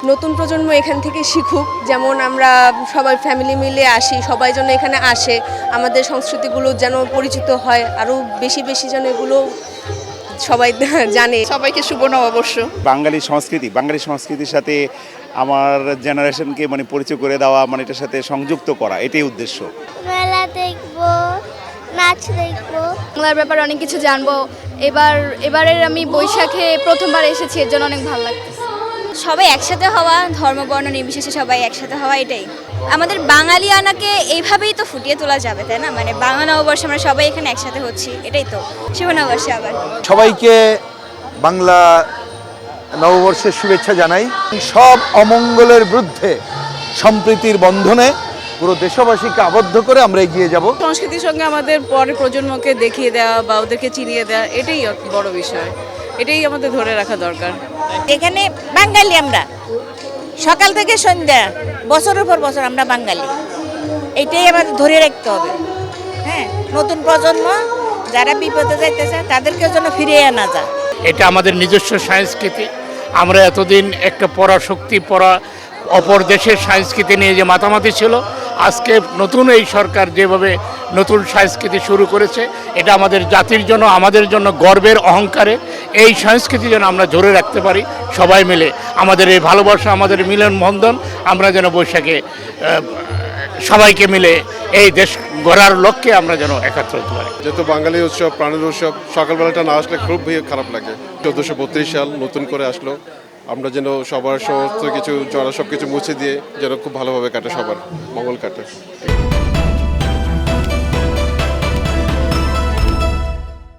নতুন প্রজন্ম এখান থেকে শিখুক, যেমন আমরা সবাই ফ্যামিলি মিলে আসি, সবাই যেন এখানে আসে, আমাদের সংস্কৃতিগুলো যেন পরিচিত হয়, আরও বেশি বেশি যেন এগুলো সবাই জানে। সবাইকে শুভ নববর্ষ। বাঙালি সংস্কৃতির সাথে আমার জেনারেশনকে মানে পরিচয় করে দেওয়া, মানে এটার সাথে সংযুক্ত করা, এটাই উদ্দেশ্য। মেলা দেখবো, নাচ দেখবো। বাংলার ব্যাপারে অনেক কিছু জানবো। এবারের আমি বৈশাখে প্রথমবার এসেছি, এর জন্য অনেক ভালো লাগতেছে। সবাই একসাথে হওয়া, ধর্ম বর্ণ নির্বিশেষে সবাই একসাথে হওয়া, এটাই আমাদের বাঙালিয়ানাকে এইভাবেই তো ফুটিয়ে তোলা যাবে, তাই না? মানে বাংলা নববর্ষে আমরা সবাই এখানে একসাথে হচ্ছি, এটাই তো শুভ নববর্ষে আবার সবাইকে বাংলা নববর্ষের শুভেচ্ছা জানাই। সব অমঙ্গলের বিরুদ্ধে সম্প্রীতির বন্ধনে পুরো দেশবাসীকে আবদ্ধ করে আমরা এগিয়ে যাব। সংস্কৃতির সঙ্গে আমাদের পরের প্রজন্মকে দেখিয়ে দেওয়া বা ওদেরকে চিনিয়ে দেওয়া, এটাই বড় বিষয়, এটাই আমাদের ধরে রাখা দরকার। এখানে বাঙালি আমরা, সকাল থেকে সন্ধ্যা, বছরের পর বছর আমরা বাঙালি, এটাই আমাদের ধরে রাখতে হবে। হ্যাঁ, নতুন প্রজন্ম যারা বিপদে যাইতেছে তাদেরকে যেন ফিরিয়ে আনা যায়। এটা আমাদের নিজস্ব সংস্কৃতি। আমরা এতদিন একটা পরাশক্তি, অপর দেশের সংস্কৃতি নিয়ে যে মাতামাতি ছিল, আজকে নতুন এই সরকার যেভাবে নতুন সংস্কৃতি শুরু করেছে, এটা আমাদের জাতির জন্য, আমাদের জন্য গর্বের, অহংকারে। এই সংস্কৃতি যেন আমরা ধরে রাখতে পারি সবাই মিলে। আমাদের এই ভালোবাসা, আমাদের মিলন বন্ধন, আমরা যেন বৈশাখে সবাইকে মিলে এই দেশ গড়ার লক্ষ্যে আমরা যেন একাত্র হতে পারি। যেহেতু বাঙালি উৎসব, প্রাণের উৎসব, সকালবেলাটা না আসলে খুব খারাপ লাগে। 1432 সাল নতুন করে আসলো, আমরা যেন সবার সমস্ত কিছু সব কিছু মুছে দিয়ে যেন খুব ভালোভাবে কাটে, সবার মঙ্গল কাটে।